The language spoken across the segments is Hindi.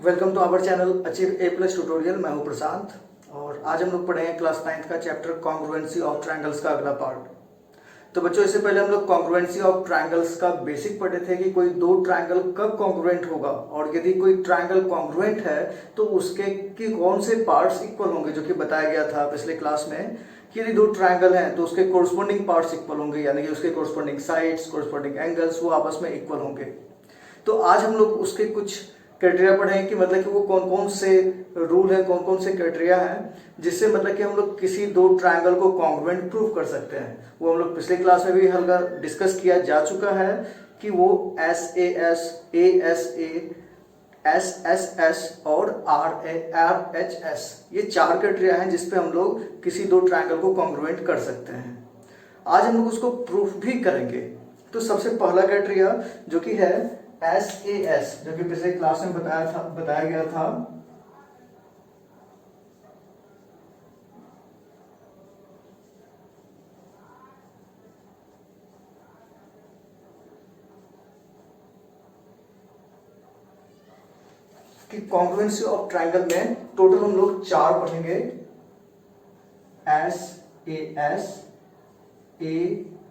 Welcome to our channel achieve A plus tutorial. मैं हूं प्रशांत और आज हम लोग पढ़ेंगे क्लास 9 का चैप्टर कॉन्ग्रुएंसी ऑफ ट्रायंगल्स का अगला पार्ट। तो बच्चों, इससे पहले हम लोग कॉन्ग्रुएंसी ऑफ ट्रायंगल्स का बेसिक पढ़े थे कि कोई दो ट्रायंगल कब कॉन्ग्रुएंट होगा और यदि कोई ट्रायंगल कॉन्ग्रुएंट है तो उसके की कौन से पार्ट्स इक्वल होंगे, जो कि बताया गया था पिछले क्लास में कि यदि दो ट्रायंगल हैं तो उसके कोरस्पोंडिंग पार्ट्स इक्वल होंगे, यानी कि उसके कोरस्पोंडिंग साइड्स, कोरस्पोंडिंग एंगल्स वो आपस में इक्वल होंगे। तो आज हम लोग उसके कुछ क्राइटेरिया पढ़ेंगे कि मतलब कि वो कौन कौन से रूल है, कौन कौन से क्राइटेरिया हैं जिससे मतलब कि हम लोग किसी दो ट्रायंगल को कॉन्ग्रुएंट प्रूव कर सकते हैं। वो हम लोग पिछले क्लास में भी हल्का डिस्कस किया जा चुका है कि वो SAS, ASA, SSS और RHS ये चार क्राइटेरिया हैं जिसपे हम लोग किसी दो ट्रायंगल को कॉन्ग्रुएंट कर सकते हैं। आज हम लोग उसको प्रूफ भी करेंगे। तो सबसे पहला क्राइटेरिया जो कि है SAS, जो कि पिछले क्लास में बताया गया था कि कॉन्ग्रुएंसी ऑफ ट्रायंगल में टोटल हम लोग चार पढ़ेंगे। SAS,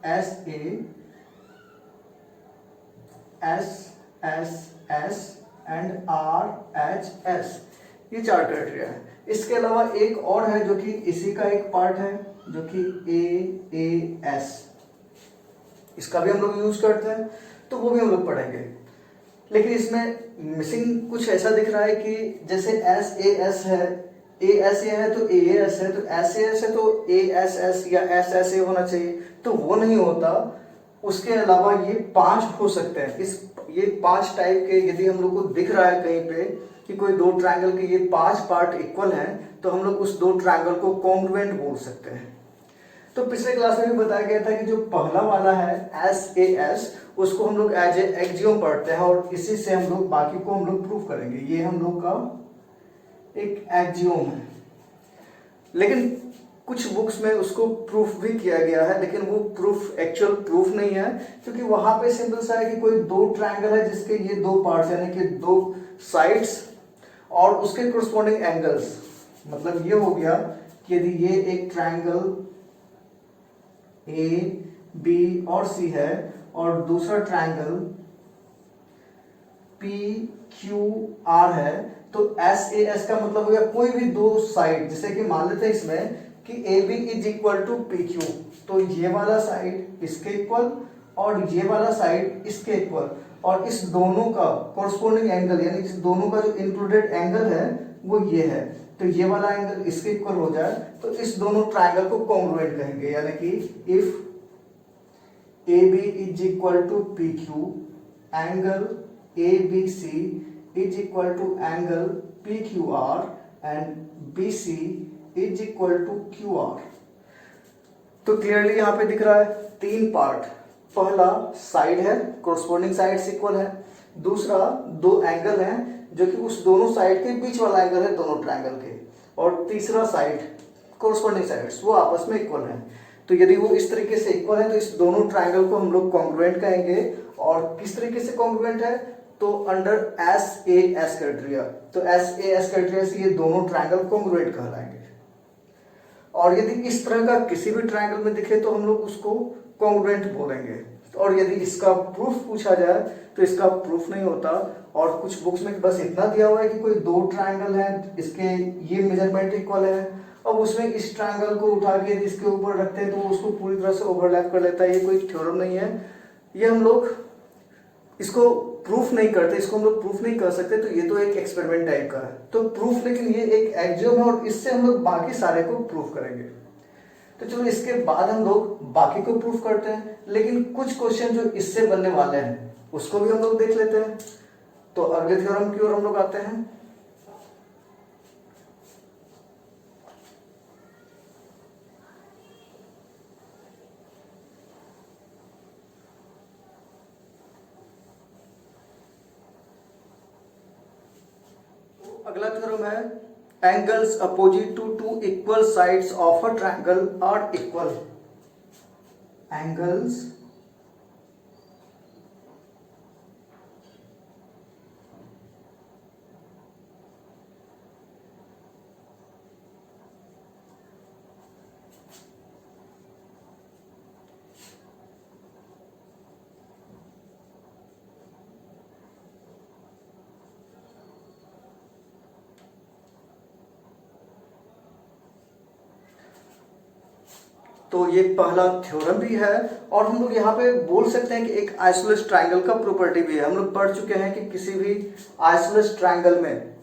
ASA, SSS and RHS, ये चार क्राइटेरिया है। इसके अलावा एक और है जो कि इसी का एक पार्ट है, जो कि AAS, इसका भी हम लोग यूज करते हैं, तो वो भी हम लोग पढ़ेंगे। लेकिन इसमें मिसिंग कुछ ऐसा दिख रहा है कि जैसे SAS है, ASA है तो AAS है, तो SAS है तो ASS या SSA होना चाहिए, तो वो नहीं होता। उसके अलावा ये 5 हो सकते हैं। ये 5 टाइप के यदि हम लोग को दिख रहा है कहीं पे कि कोई दो ट्रायंगल के ये 5 पार्ट इक्वल हैं, तो हम लोग उस दो ट्रायंगल को कॉन्ग्रुएंट बोल सकते हैं। तो पिछले क्लास में भी बताया गया था कि जो पहला वाला है SAS, उसको हम लोग एज ए एक्जियोम पढ़ते हैं और इसी से हम लोग बाकी को हम लोग प्रूफ करेंगे। ये हम लोग का एक एक्जियोम है, लेकिन कुछ बुक्स में उसको प्रूफ भी किया गया है, लेकिन वो प्रूफ एक्चुअल प्रूफ नहीं है, क्योंकि वहां पे सिंपल सा है कि कोई दो ट्रायंगल है जिसके ये दो पार्ट्स यानी कि दो साइड्स और उसके कोरस्पोंडिंग एंगल्स। मतलब ये हो गया कि यदि ये एक ट्रायंगल AB और C है और दूसरा ट्रायंगल PQR है, तो SAS का मतलब हो गया कोई भी दो साइड, जैसे कि मान लेते हैं इसमें कि AB is equal to PQ, तो ये वाला साइड इसके इक्वल और ये वाला साइड इसके इक्वल, और इस दोनों का कोरस्पोंडिंग एंगल यानी इस दोनों का जो इंक्लूडेड एंगल है वो ये है, तो ये वाला एंगल इसके इक्वल हो जाए तो इस दोनों ट्रायंगल को कॉन्ग्रुएंट कहेंगे। यानी कि if AB is equal to PQ, angle ABC is equal to angle PQR and BC is equal to QR। तो क्लियरली यहां पे दिख रहा है 3 पार्ट। पहला साइड है, कोरस्पोंडिंग साइड्स इक्वल है। दूसरा दो एंगल हैं जो कि उस दोनों साइड के बीच वाला एंगल है दोनों ट्रायंगल के। और तीसरा साइड कोरस्पोंडिंग साइड्स वो आपस में इक्वल हैं। तो यदि वो इस तरीके से इक्वल है तो इस दोनों ट्रायंगल को हम लोग कॉन्ग्रुएंट कहेंगे। और किस तरीके से कॉन्ग्रुएंट है, तो अंडर SAS क्राइटेरिया। तो SAS क्राइटेरिया से ये दोनों ट्रायंगल कॉन्ग्रुएंट कहलाएंगे। और यदि इस तरह का किसी भी ट्रायंगल में दिखे तो हम लोग उसको कॉन्ग्रुएंट बोलेंगे। और यदि इसका प्रूफ पूछा जाए तो इसका प्रूफ नहीं होता। और कुछ बुक्स में बस इतना दिया हुआ है कि कोई दो ट्रायंगल है, इसके ये मेजरमेंट इक्वल है, अब उसमें इस ट्रायंगल को उठा के इसके ऊपर रखते हैं तो वो उसको पूरी तरह से ओवरलैप कर लेता है। ये कोई थ्योरम नहीं है, ये हम लोग इसको प्रूफ नहीं करते, इसको हम लोग प्रूफ नहीं कर सकते। तो ये तो एक एक्सपेरिमेंट टाइप का है, तो प्रूफ, लेकिन ये एक एक्सियोम है और इससे हम लोग बाकी सारे को प्रूफ करेंगे। तो चलो इसके बाद हम लोग बाकी को प्रूफ करते हैं, लेकिन कुछ क्वेश्चन जो इससे बनने वाले हैं उसको भी हम लोग देख लेते हैं। तो अगले थ्योरम की ओर हम लोग आते हैं। अगला थ्योरम है angles opposite to two equal sides of a triangle are equal. Angles तो ये पहला थ्योरम भी है, और हम लोग यहाँ पे बोल सकते हैं कि एक आइसोलेस ट्रायंगल का प्रॉपर्टी भी है। हम लोग पढ़ चुके हैं कि किसी भी आइसोलेस ट्रायंगल में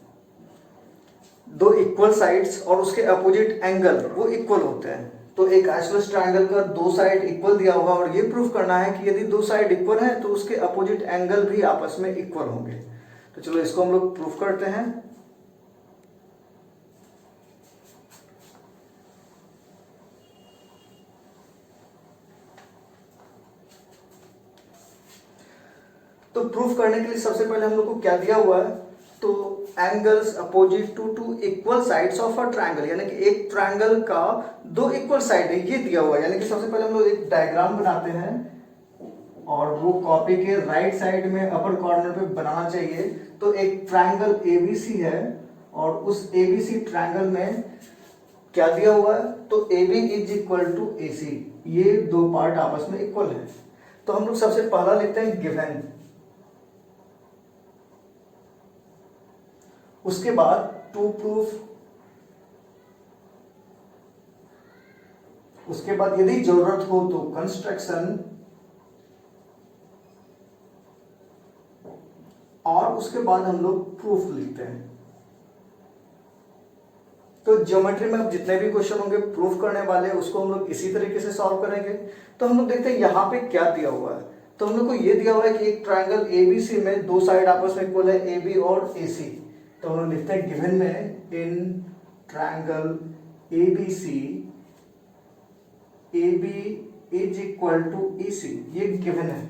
दो इक्वल साइड्स और उसके अपोजिट एंगल वो इक्वल होते हैं। तो एक आइसोलेस ट्रायंगल का दो साइड इक्वल दिया होगा और ये प्रूव करना है कि यदि दो साइड इक्वल है तो उसके अपोजिट एंगल भी आपस में इक्वल होंगे। तो चलो इसको हम लोग प्रूव करते हैं। तो प्रूफ करने के लिए सबसे पहले हम लोग को क्या दिया हुआ है, तो angles opposite to two equal sides of a triangle, यानी कि एक ट्रायंगल का दो इक्वल साइड है ये दिया हुआ है। यानी कि सबसे पहले हम लोग एक डायग्राम बनाते हैं और वो कॉपी के राइट साइड में अपर कॉर्नर पे बनाना चाहिए। तो एक ट्रायंगल एबीसी है और उस एबीसी ट्रायंगल में क्या दिया हुआ है, तो AB is equal to AC, ये दो पार्ट आपस में इक्वल है। तो हम लोग सबसे पहला लिखते हैं गिवन, उसके बाद टू प्रूफ, उसके बाद यदि जरूरत हो तो कंस्ट्रक्शन, और उसके बाद हम लोग प्रूफ लिखते हैं। तो ज्योमेट्री में अब जितने भी क्वेश्चन होंगे प्रूफ करने वाले उसको हम लोग इसी तरीके से सॉल्व करेंगे। तो हम लोग देखते हैं यहाँ पे क्या दिया हुआ है। तो हम लोग को ये दिया हुआ है कि एक ट्रायंगल एबीसी में दो साइड आपस में इक्वल है, AB और AC। तो हम लोग लिखते हैं गिवन में in triangle ABC AB is equal to EC, ये गिवन है।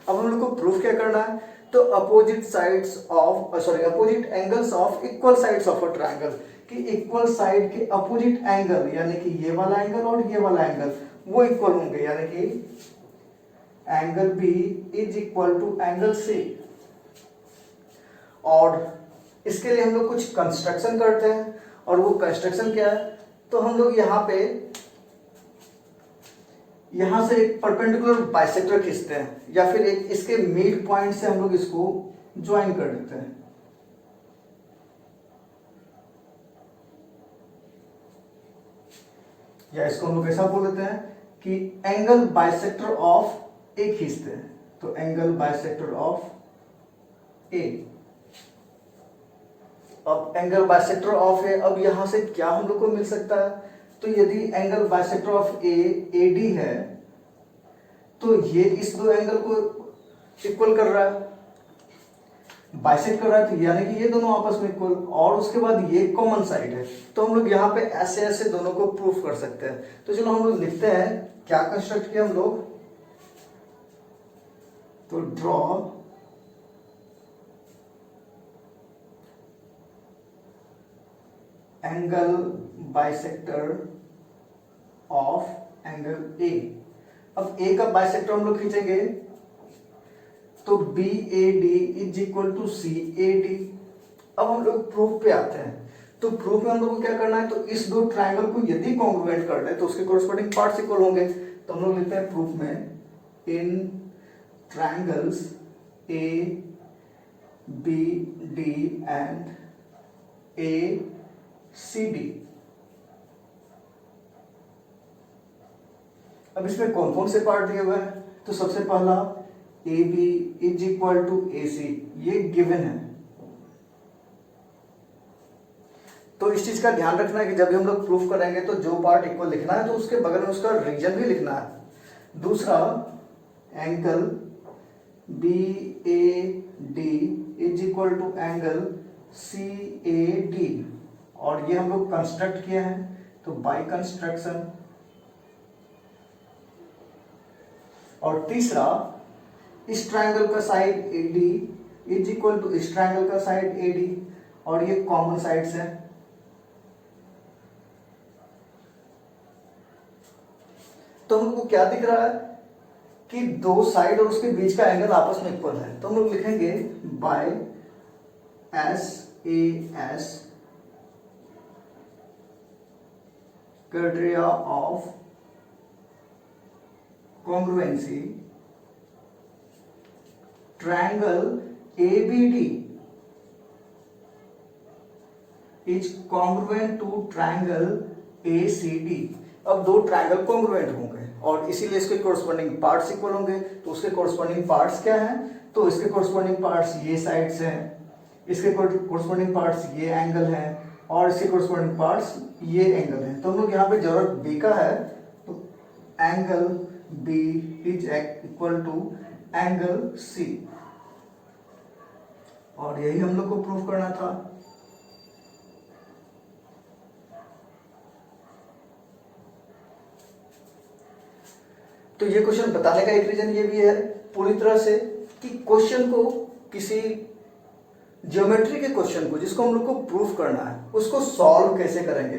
अब हम लोग को प्रूफ क्या करना है, तो opposite sides of opposite angles of equal sides of a triangle, कि इक्वल साइड के अपोजिट एंगल यानी कि ये वाला एंगल और ये वाला एंगल वो इक्वल होंगे, यानी कि angle B is equal to angle C। और इसके लिए हम लोग कुछ कंस्ट्रक्शन करते हैं, और वो कंस्ट्रक्शन क्या है, तो हम लोग यहां से एक परपेंडिकुलर बाइसेक्टर खींचते हैं, या फिर एक इसके मिड पॉइंट से हम लोग इसको ज्वाइन कर देते हैं। या इसको हम लोग ऐसा बोल देते हैं कि एंगल बाइसेक्टर ऑफ ए खींचते हैं। तो एंगल बाइसेक्टर ऑफ ए, अब एंगल बाइसेक्टर ऑफ ए, अब यहां से क्या हम लोग को मिल सकता है, तो यदि angle bisector of A AD है तो ये इस दो एंगल को इक्वल कर रहा है, बाइसेक्ट कर रहा है, तो यानी कि ये दोनों आपस में इक्वल, और उसके बाद ये कॉमन साइड है। तो हम लोग यहाँ पे ऐसे ऐसे दोनों को प्रूफ कर सकते हैं। तो चलो हम लोग लिखते हैं क्या कंस्ट्रक्ट किया हम लोग, तो draw angle bisector of angle A। अब A का बाइसेक्टर हम लोग खींचेंगे तो BAD is equal to CAD। अब हम लोग प्रूफ पे आते हैं। तो प्रूफ में हम लोग को क्या करना है, तो इस दो ट्रायंगल को यदि कॉन्ग्रुएंट कर ले तो उसके कोरस्पॉन्डिंग पार्ट्स इक्वल होंगे। तो हम लोग लिखते हैं प्रूफ में इन ट्रायंगल्स ABD एंड ACD। अब इसमें कौन कौन से पार्ट दिए हुए हैं, तो सबसे पहला AB is equal to AC, ये गिवन है। तो इस चीज का ध्यान रखना है कि जब भी हम लोग प्रूफ करेंगे तो जो पार्ट इक्वल लिखना है तो उसके बगल में उसका रीजन भी लिखना है। दूसरा angle BAD is equal to angle CAD, और ये हम लोग कंस्ट्रक्ट किए हैं तो बाय कंस्ट्रक्शन। और तीसरा इस ट्रायंगल का side AD is equal to इस ट्रायंगल का साइड AD, और ये कॉमन साइड्स हैं। तो हम लोग को क्या दिख रहा है कि दो साइड और उसके बीच का एंगल आपस में इक्वल है। तो हम लोग लिखेंगे by SAS criteria of congruency, triangle ABD is congruent to triangle ACD। अब दो ट्रायंगल कॉन्ग्रुएंट होंगे और इसीलिए इसके कोरस्पॉन्डिंग पार्ट्स इक्वल होंगे। तो उसके कोरस्पॉन्डिंग पार्ट्स क्या हैं? तो इसके कोरस्पॉन्डिंग पार्ट्स ये साइड्स हैं, इसके कोरस्पॉन्डिंग पार्ट्स ये एंगल हैं और इसके कोरस्पॉन्डिंग पार्ट्स ये एंगल हैं। तो हम लोग यहाँ पे जरूरत बी का है, तो angle B is equal to angle C, और यही हम लोग को प्रूव करना था। तो ये क्वेश्चन बताने का एक रीजन ये भी है पूरी तरह से कि क्वेश्चन को, किसी ज्योमेट्री के क्वेश्चन को जिसको हम लोग को प्रूफ करना है उसको सॉल्व कैसे करेंगे,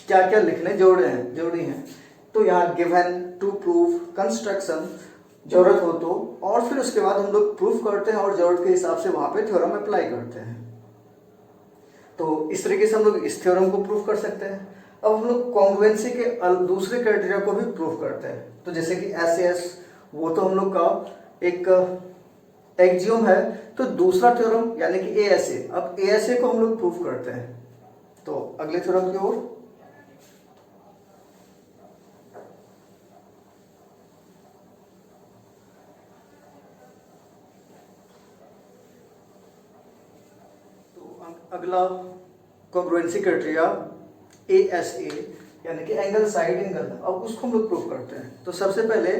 क्या क्या लिखने जरूरी हैं। तो यहाँ गिवन, टू प्रूफ, कंस्ट्रक्शन, जरूरत हो तो, और फिर उसके बाद हम लोग प्रूफ करते हैं और जरूरत के हिसाब से वहां पे थ्योरम अप्लाई करते हैं। तो इस तरीके से हम लोग इस थ्योरम को प्रूफ कर सकते हैं। अब हम लोग कॉन्ग्रुएंसी के दूसरे क्राइटेरिया को भी प्रूफ करते हैं। तो जैसे कि SAS, वो तो हम लोग का एक एक्जियोम है। तो दूसरा थ्योरम यानी कि ASA, अब ASA को हम लोग प्रूफ करते हैं। तो अगले थ्योरम की ओर, तो अगला कॉन्ग्रुएंसी क्राइटेरिया ASA यानी कि एंगल साइड एंगल, अब उसको हम लोग प्रूफ करते हैं। तो सबसे पहले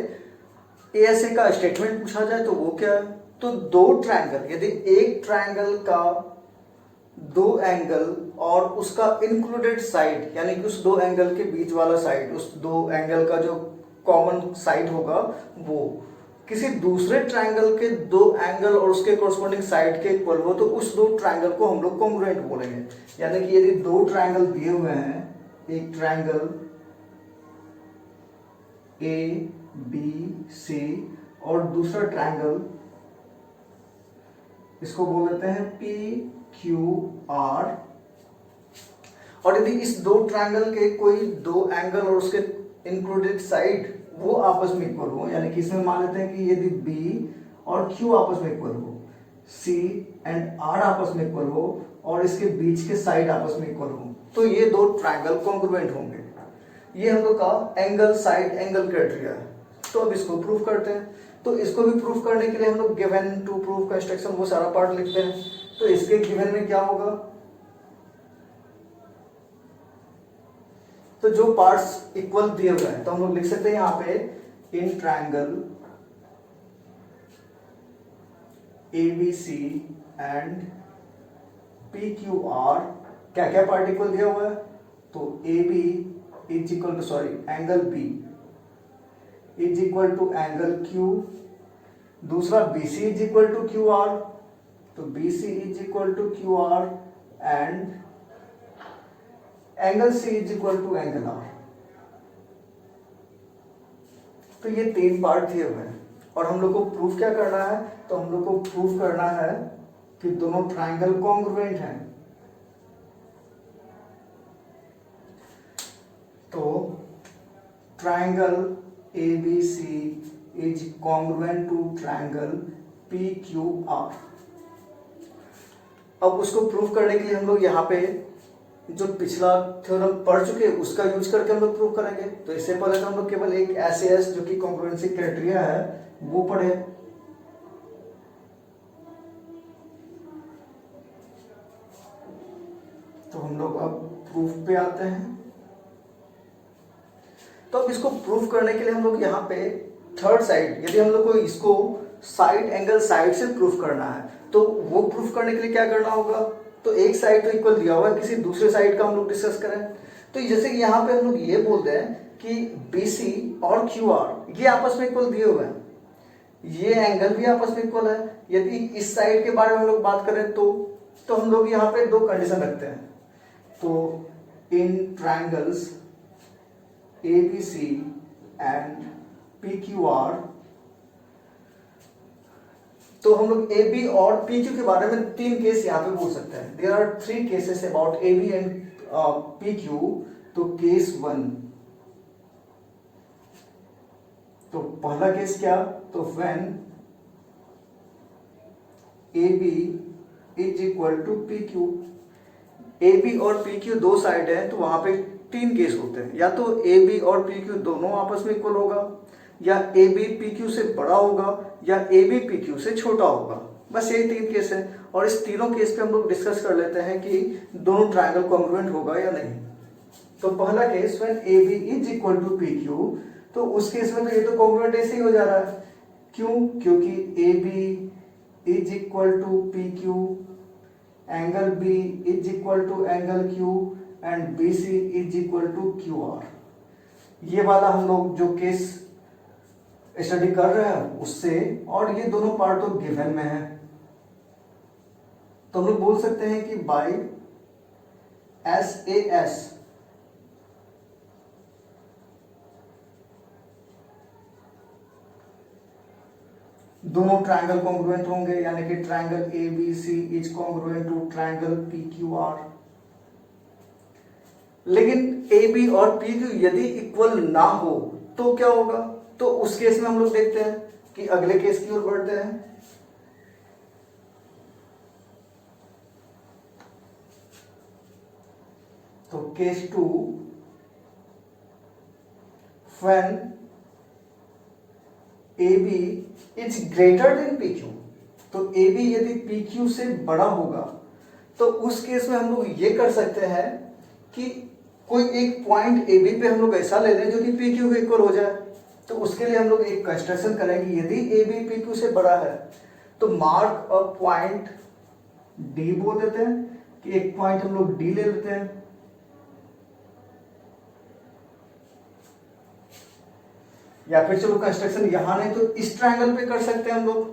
ASA का स्टेटमेंट पूछा जाए तो वो क्या है? तो दो ट्रायंगल, यदि एक ट्रायंगल का दो एंगल और उसका इंक्लूडेड साइड यानी कि उस दो एंगल के बीच वाला साइड, उस दो एंगल का जो कॉमन साइड होगा वो किसी दूसरे ट्रायंगल के दो एंगल और उसके कोरस्पॉन्डिंग साइड के इक्वल हो, तो उस दो ट्रायंगल को हम लोग कॉन्ग्रुएंट बोलेंगे। यानी कि यदि दो ट्रायंगल दिए हुए हैं, एक ट्रायंगल ABC और दूसरा ट्रायंगल, इसको बोल देते हैं PQR, और यदि इस दो ट्रायंगल के कोई दो एंगल और उसके इंक्लूडेड साइड वो आपस में इक्वल हो, यानी कि इसमें मान लेते हैं कि यदि B और Q आपस में इक्वल हो, C एंड R आपस में इक्वल हो और इसके बीच के साइड आपस में इक्वल हो, तो ये दो ट्रायंगल कॉन्ग्रुएंट होंगे। ये हम लोग का एंगल साइड एंगल क्राइटेरिया है। तो अब इसको प्रूफ करते हैं। तो इसको भी प्रूफ करने के लिए हम लोग गिवन, टू प्रूफ, कंस्ट्रक्शन, वो सारा पार्ट लिखते हैं। तो इसके गिवन में क्या होगा? तो जो पार्ट्स इक्वल दिए हुए हैं तो हम लोग लिख सकते हैं यहाँ पे इन ट्रायंगल ABC एंड PQR क्या क्या पार्ट इक्वल दिया हुआ है? तो AB is equal to, angle B is equal to angle Q, दूसरा BC is equal to QR, तो BC is equal to QR and angle C is equal to angle R। तो ये तीन पार्ट दिए हुए हैं और हम लोग को प्रूफ क्या करना है? तो हम लोग को प्रूफ करना है कि दोनों ट्रायंगल कॉन्ग्रुएंट हैं। तो triangle ABC is congruent to triangle PQR। अब उसको प्रूफ करने के लिए हम लोग यहाँ पे जो पिछला थ्योरम पढ़ चुके हैं उसका यूज करके हम लोग प्रूफ करेंगे। तो इससे पहले तो हम लोग केवल एक SAS जो कि कॉन्ग्रुएंसी क्राइटेरिया है वो पढ़े। तो हम लोग अब प्रूफ पे आते हैं। तो अब इसको प्रूफ करने के लिए हम लोग यहाँ पे थर्ड साइड, यदि हम लोग को इसको साइड एंगल साइड से प्रूफ करना है तो वो प्रूफ करने के लिए क्या करना होगा? तो एक साइड तो इक्वल दिया हुआ है, किसी दूसरे साइड का हम लोग डिस्कस करें। तो जैसे कि यहाँ पे हम लोग ये बोलते हैं कि BC और QR ये आपस में इक्वल दिए हुए हैं, ये एंगल भी आपस में इक्वल है। यदि इस साइड के बारे में हम लोग बात करें तो हम लोग यहाँ पे दो कंडीशन रखते हैं। तो इन ट्रायंगल्स ABC एंड PQR, तो हम लोग AB और PQ के बारे में तीन केस यहाँ पे बोल सकते हैं। There are three cases about AB and PQ। तो केस वन, तो पहला केस क्या? तो when AB is equal to PQ, AB और PQ दो साइड है तो वहां पे तीन केस होते हैं, या तो ए बी और पी क्यू दोनों आपस में इक्वल होगा, या ए बी पी क्यू से बड़ा होगा, या ए बी पी क्यू से छोटा होगा। बस यही तीन केस है, और इस तीनों केस पे हम लोग डिस्कस कर लेते हैं कि दोनों ट्रायंगल कॉन्ग्रुएंट होगा या नहीं। तो पहला case when A B is equal to P Q, तो उस केस में तो ये तो कॉन्ग्रुएंट ऐसे ही हो जा रहा है। क्यों? क्योंकि A B is equal to P Q, angle B is equal to angle Q, and B C is equal to Q R. ये वाला हम लोग जो केस स्टडी कर रहे हैं उससे, और ये दोनों पार्ट तो गिवन में है, तो हम लोग बोल सकते हैं कि बाय एस ए एस दोनों ट्रायंगल कॉन्ग्रुएंट होंगे, यानी कि triangle A B C is congruent to triangle P Q R. लेकिन ए बी और पी क्यू यदि इक्वल ना हो तो क्या होगा? तो उस केस में हम लोग देखते हैं कि अगले केस की ओर बढ़ते हैं। तो case 2, when A B is greater than P Q, तो ए बी यदि पी क्यू से बड़ा होगा तो उस केस में हम लोग ये कर सकते हैं कि कोई एक पॉइंट ए बी पे हम लोग ऐसा ले लें जो कि पी क्यू के इक्वल हो जाए। तो उसके लिए हम लोग एक कंस्ट्रक्शन करेंगे, यदि ए बी पी क्यू से बड़ा है तो मार्क अ पॉइंट डी बोल देते हैं कि एक पॉइंट हम लोग डी ले लेते हैं, या फिर चलो कंस्ट्रक्शन यहां नहीं तो इस ट्रायंगल पे कर सकते हैं हम लोग,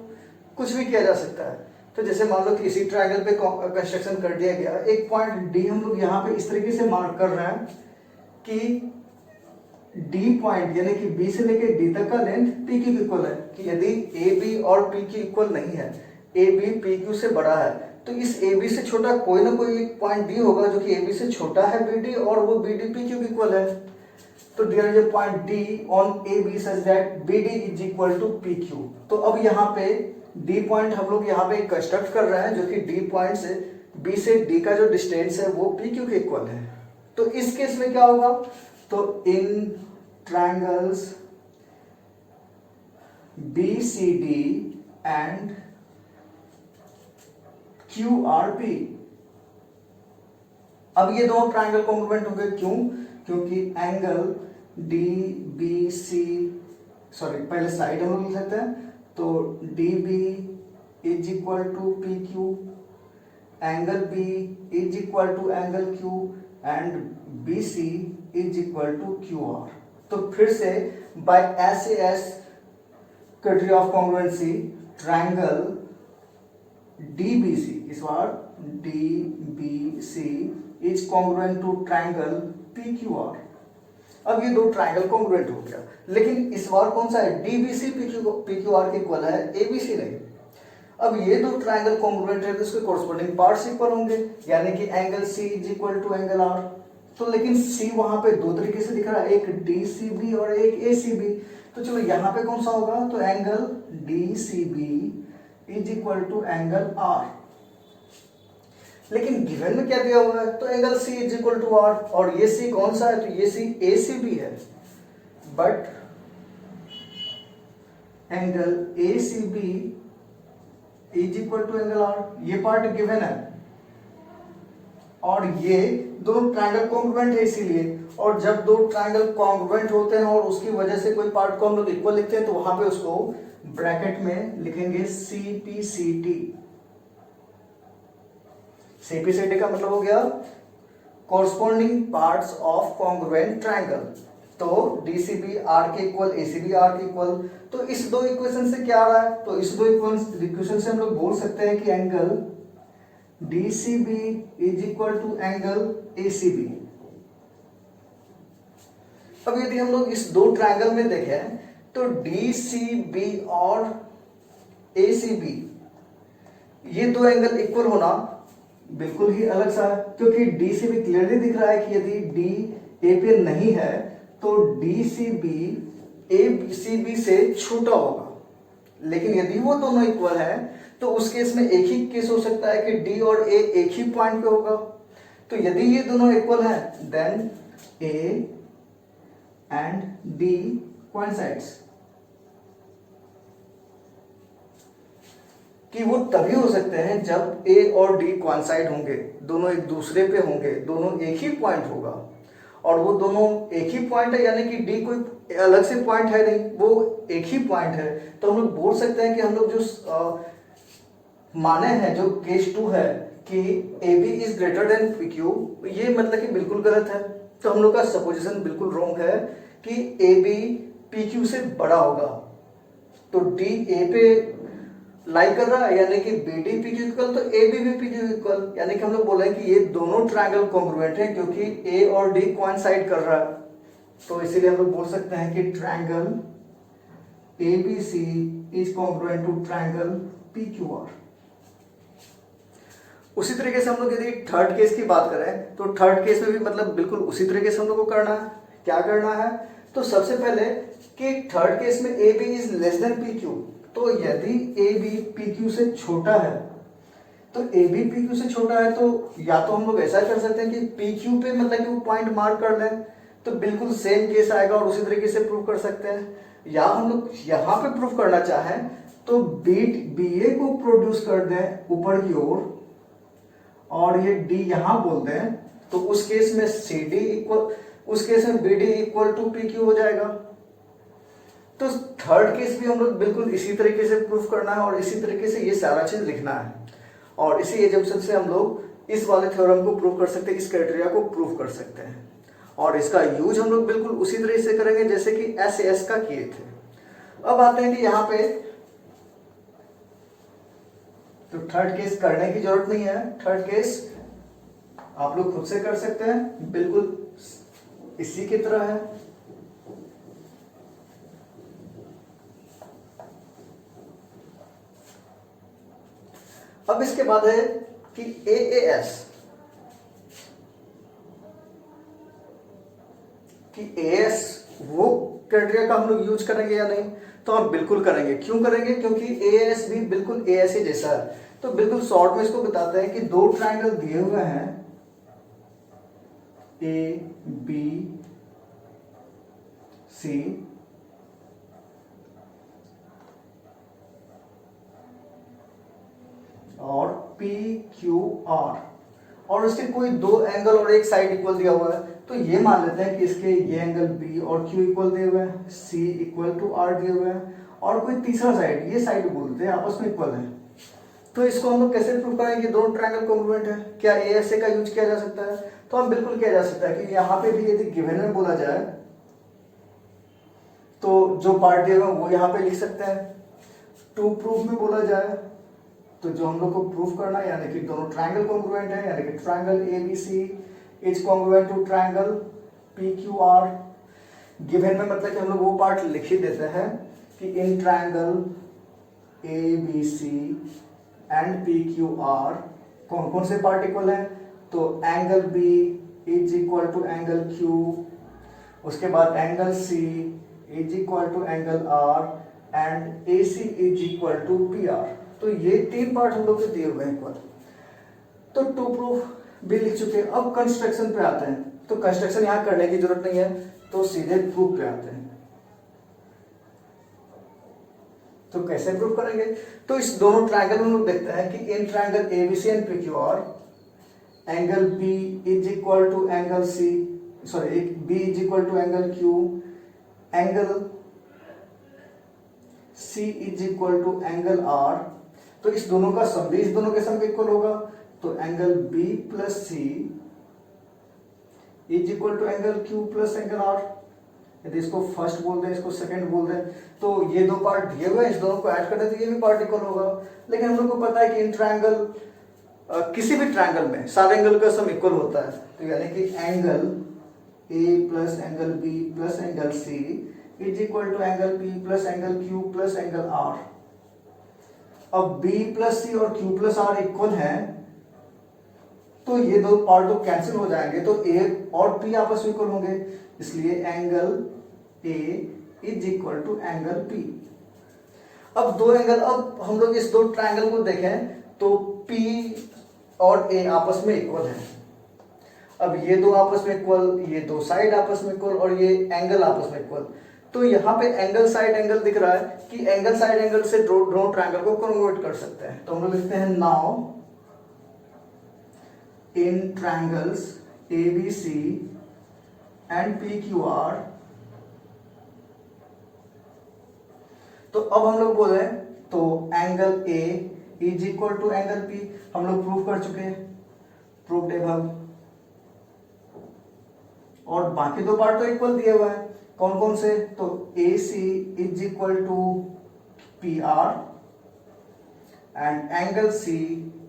कुछ भी किया जा सकता है। तो जैसे मान लो कि इसी ट्रायंगल पे कंस्ट्रक्शन कर दिया गया, एक पॉइंट डी हम लोग यहाँ पे इस तरीके से मार्क कर रहे हैं कि डी पॉइंट यानी कि बी से लेके डी तक का लेंथ पी क्यू इक्वल है, कि यदि ए बी और पी क्यू इक्वल नहीं है, ए बी पी क्यू से बड़ा है, तो इस ए बी से छोटा कोई ना कोई एक पॉइंट डी होगा जो कि ए बी से छोटा है बी डी, और वो B D P Q equal है। तो there is a point D on A B such that B D is equal to P Q. तो अब यहाँ पे डी पॉइंट हम लोग यहाँ पे कंस्ट्रक्ट कर रहे हैं जो कि डी पॉइंट से बी से डी का जो डिस्टेंस है वो पी क्यू के इक्वल है। तो इस केस में क्या होगा? तो इन triangles BCD and QRP, अब ये दोनों ट्रायंगल कॉन्ग्रुएंट होंगे। क्यों? क्योंकि एंगल DBC, सॉरी पहले साइड हम लोग लिख सकते हैं, तो DB is equal to PQ, angle B is equal to angle Q, and BC is equal to QR। तो फिर से by SAS criteria of congruency triangle DBC, इस बार DBC is congruent to triangle PQR। अब ये दो ट्रायंगल कॉन्ग्रुएंट हो गया, लेकिन इस बार कौन सा है? DBC PQR के इक्वल है, ABC नहीं। अब ये दो ट्रायंगल कॉन्ग्रुएंट है तो इसके कोरस्पोंडिंग पार्ट्स इक्वल होंगे, यानी कि angle C is equal to angle R। तो लेकिन C वहां पे दो तरीके से दिख रहा है, एक DCB और एक ACB। तो चलो यहाँ पे कौन सा होगा? तो angle DCB is equal to angle R। लेकिन गिवन में क्या दिया हुआ है? तो angle C is equal to R, और ये C कौन सा है? तो ये C ACB है, but angle ACB is equal to angle R, ये पार्ट गिवन है, और ये दोनों ट्रायंगल कॉन्ग्रुएंट है इसीलिए। और जब दो ट्रायंगल कॉन्ग्रुएंट होते हैं और उसकी वजह से कोई पार्ट को हम लोग इक्वल लिखते हैं तो वहां पे उसको ब्रैकेट में लिखेंगे CPCT। CPCT का मतलब हो गया corresponding parts of congruent triangle. तो DCB R के इक्वल, ACB R के इक्वल। तो इस दो इक्वेशन से क्या आ रहा है? तो इस दो इक्वेशन से हम लोग बोल सकते हैं कि angle DCB is equal to angle ACB। अब यदि हम लोग इस दो ट्रायंगल में देखें तो DCB और ACB ये दो एंगल इक्वल होना बिल्कुल ही अलग सा है, क्योंकि DCB क्लियरली दिख रहा है कि यदि D A पे नहीं है तो DCB ACB से छोटा होगा। लेकिन यदि वो दोनों इक्वल है तो उस केस में एक ही केस हो सकता है कि D और A एक ही पॉइंट पे होगा। तो यदि ये दोनों इक्वल हैं then A and D coincides, कि वो तभी हो सकते हैं जब ए और डी कोइंसाइड होंगे, दोनों एक दूसरे पे होंगे, दोनों एक ही पॉइंट होगा, और वो दोनों एक ही पॉइंट है, यानी कि डी कोई अलग से पॉइंट है नहीं, वो एक ही पॉइंट है। तो हम लोग बोल सकते हैं कि हम लोग जो माने हैं, जो केस 2 है कि A B is greater than P Q, ये मतलब कि बिल्कुल गलत है। तो हम लोग का सपोजिशन बिल्कुल रॉन्ग है कि ए बी पी क्यू से बड़ा होगा। तो डी ए पे लाइक कर रहा है, यानी कि B D P Q equal, तो ए बी भी पी क्यू इक्वल, यानी कि हम लोग बोल रहे हैं कि ये दोनों ट्रायंगल कॉन्ग्रुएंट है, क्योंकि ए और डी कोइंसाइड कर रहा है। तो इसीलिए हम लोग बोल सकते हैं कि triangle A B C is congruent to triangle P Q R. उसी तरीके से हम लोग यदि थर्ड केस की बात करें, तो थर्ड केस में भी मतलब बिल्कुल उसी तरीके से हम लोग को करना है। क्या करना है? तो सबसे पहले कि थर्ड केस में A B is less than P Q, तो यदि ए बी पी क्यू से छोटा है, तो ए बी पी क्यू से छोटा है, तो या तो हम लोग ऐसा कर सकते हैं कि पी क्यू पे मतलब कि वो पॉइंट मार्क कर लें, तो बिल्कुल सेम केस आएगा और उसी तरीके से प्रूव कर सकते हैं। या हम लोग यहाँ पे प्रूव करना चाहें तो बी ए को प्रोड्यूस कर दें ऊपर की ओर, और ये डी यहां बोल दें, तो उस केस में सी डी इक्वल, उस केस में B D equal to P Q हो जाएगा। तो थर्ड केस भी हम लोग बिल्कुल इसी तरीके से प्रूफ करना है और इसी तरीके से ये सारा चीज लिखना है, और इसी एजम्पशन से हम लोग इस वाले थ्योरम को प्रूव कर सकते हैं, इस क्राइटेरिया को प्रूव कर सकते हैं। और इसका यूज हम लोग बिल्कुल उसी तरीके से करेंगे जैसे कि एस का किए थे। अब आते हैं कि यहाँ पे तो थर्ड केस करने की जरूरत नहीं है, थर्ड केस आप लोग खुद से कर सकते हैं, बिल्कुल इसी की तरह है। अब इसके बाद है कि एएस, कि एएस वो क्राइटेरिया का हम लोग यूज करेंगे या नहीं, तो हम बिल्कुल करेंगे। क्यों करेंगे? क्योंकि एएस भी बिल्कुल एएस ही जैसा है। तो बिल्कुल शॉर्ट में इसको बताते हैं कि दो ट्रायंगल दिए हुए हैं, ए बी सी, और पी क्यू आर, और उसके कोई दो एंगल और एक साइड इक्वल दिया हुआ है, तो ये मान लेते हैं कि इसके ये एंगल बी और क्यू इक्वल दिए हुए हैं, सी इक्वल टू आर दिए हुए हैं, और कोई तीसरा साइड, ये साइड बोलते हैं, आपस में इक्वल है। तो इसको हम लोग कैसे प्रूव करेंगे कि दोनों ट्रायंगल कॉन्ग्रुएंट है? क्या एएसए का यूज किया जा सकता है? तो हम बिल्कुल किया जा सकता है कि यहाँ पे भी यदि गिवन में बोला जाए तो जो पार्ट दिया हुआ वो यहाँ पे लिख सकते हैं। टू प्रूफ में बोला जाए तो जो हम लोग को प्रूफ करना है, यानी कि दोनों ट्रायंगल कॉन्ग्रुएंट है, यानी कि triangle ABC is congruent to triangle PQR. Given में मतलब कि हम लोग वो पार्ट लिख ही देते हैं कि in triangle ABC and PQR कौन कौन से पार्ट इक्वल है? तो angle B is equal to angle Q, उसके बाद angle C is equal to angle R, and A C is equal to P R. तो ये तीन पार्ट हम लोग के दिए हुए हैं इक्वल। तो टू प्रूफ भी लिख चुके हैं। अब कंस्ट्रक्शन पे आते हैं, तो कंस्ट्रक्शन यहाँ करने की जरूरत नहीं है, तो सीधे प्रूफ पे आते हैं। तो कैसे प्रूफ करेंगे? तो इस दोनों ट्रायंगल में हम लोग देखते हैं कि in triangle ABC and PQR angle B is equal to angle C, sorry B is equal to angle Q, angle C is equal to angle R. तो इस दोनों का सम भी इस दोनों के सम इक्वल होगा, तो angle B plus C is equal to angle Q plus angle R. यदि इसको फर्स्ट बोल दें, इसको सेकंड बोल दें, तो ये दो पार्ट दिए हुए हैं, इस दोनों को ऐड कर दें तो ये भी पार्ट इक्वल होगा। लेकिन हम लोग को पता है कि इन ट्रायंगल किसी भी ट्रायंगल में सारे एंगल का सम इक्वल होता है, तो यानी कि angle A plus angle B plus angle C is equal to angle P plus angle Q plus angle R. अब b प्लस सी और q प्लस आर इक्वल है, तो ये दो पार्ट तो कैंसिल हो जाएंगे, तो a और p आपस में इक्वल होंगे, इसलिए angle a is equal to angle p। अब दो एंगल, अब हम लोग इस दो ट्रायंगल को देखें तो p और a आपस में इक्वल है। अब ये दो आपस में इक्वल, ये दो साइड आपस में इक्वल और ये एंगल आपस में इक्वल। तो यहाँ पे एंगल साइड एंगल दिख रहा है कि एंगल साइड एंगल से दोनों ट्रायंगल को कन्वर्ट कर सकते हैं। तो हम लोग लिखते हैं now in triangles ABC and PQR। तो अब हम लोग बोल रहे हैं तो angle A is equal to angle P, हम लोग प्रूव कर चुके हैं, प्रूफ एबव। और बाकी दो पार्ट तो इक्वल दिए हुए हैं, कौन कौन से? तो AC is equal to PR and angle C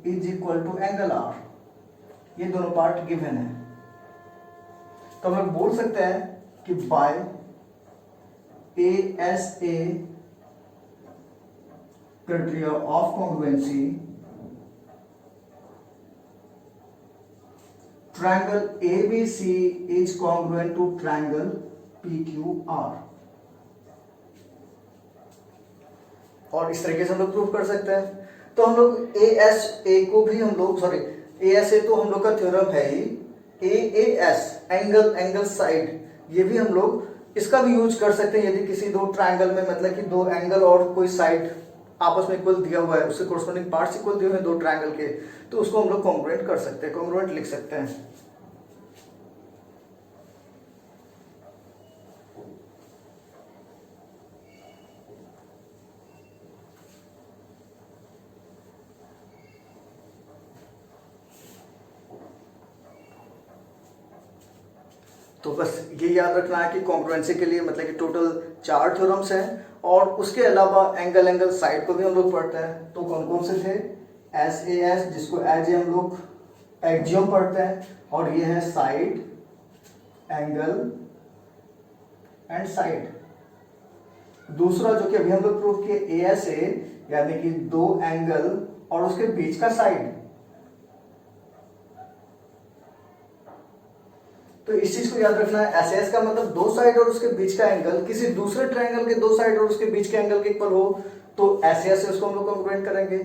is equal to angle R। ये दोनों पार्ट गिवन है। तो हम लोग बोल सकते हैं कि bye ASA criteria of congruency, triangle ABC is congruent to triangle PQR। और इस तरीके से हम लोग प्रूव कर सकते हैं। तो हम लोग ASA को भी हम लोग ASA तो हम लोग का थ्योरम है ही, AAS एंगल साइड, ये भी हम लोग इसका भी यूज कर सकते हैं। यदि किसी दो ट्रायंगल में मतलब कि दो एंगल और कोई साइड आपस में इक्वल दिया हुआ है, उसके कोरस्पोंडिंग पार्ट्स इक्वल दिए हुए हैं दो ट्रायंगल के, तो उसको हम लोग कॉन्ग्रुएंट कर सकते हैं, कॉन्ग्रुएंट लिख सकते हैं। तो बस ये याद रखना है कि कॉन्ग्रुएंसी के लिए मतलब कि टोटल 4 थ्योरम्स हैं और उसके अलावा एंगल साइड को भी हम लोग पढ़ते हैं। तो कौन कौन से थे? SAS जिसको एज हम लोग एक्जियम पढ़ते हैं, और ये है साइड, एंगल एंड साइड। दूसरा जो कि अभी हम लोग प्रूव किए ASA यानी कि दो एंगल और उसके बीच का साइड। तो इस चीज को याद रखना है, SAS का मतलब दो साइड और उसके बीच का एंगल किसी दूसरे ट्रायंगल के दो साइड और उसके बीच के एंगल के इक्वल हो तो SAS से उसको हम लोग कॉन्ग्रुएंट करेंगे।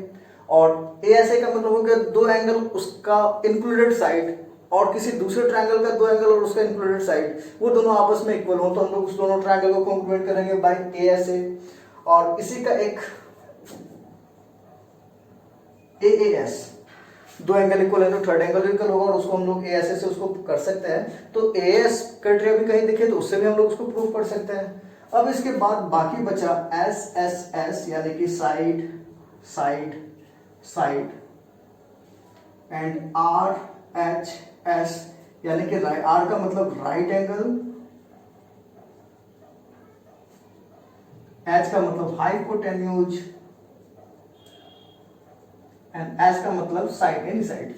और ASA का मतलब हो गया दो एंगल उसका इंक्लूडेड साइड और किसी दूसरे ट्रायंगल का दो एंगल और उसका इंक्लूडेड साइड, वो दोनों आपस में इक्वल हो तो हम लोग उस दोनों ट्रायंगल को कॉन्ग्रुएंट करेंगे बाय ASA। और इसी का एक AAS, दो एंगल इक्वल है तो थर्ड एंगल इक्वल होगा और उसको हम लोग ASA से उसको कर सकते हैं। तो AS क्राइटेरिया भी कहीं दिखे तो उससे भी हम लोग उसको प्रूव कर सकते हैं। अब इसके बाद बाकी बचा SSS यानी कि side side side and RHS यानी कि R का मतलब राइट एंगल, H का मतलब हाइपोटेन्यूज एंड S का मतलब साइड, एनी साइड।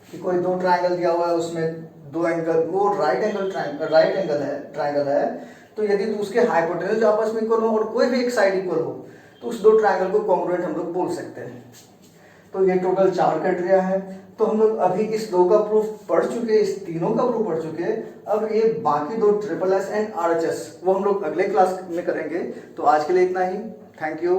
कि कोई दो ट्रायंगल दिया हुआ है उसमें दो एंगल, वो राइट एंगल ट्रायंगल है, तो यदि तो उसके हाइपोटेन्यूज आपस में इक्वल हो और कोई भी एक साइड इक्वल हो तो उस दो ट्रायंगल को कॉन्ग्रुएंट हम लोग बोल सकते हैं। तो ये टोटल 4 क्राइटेरिया है। तो हम लोग अभी इस दो का प्रूफ पढ़ चुके, इस तीनों का प्रूफ पढ़ चुके। अब ये बाकी दो SSS एंड RHS वो हम लोग अगले क्लास में करेंगे। तो आज के लिए इतना ही, थैंक यू।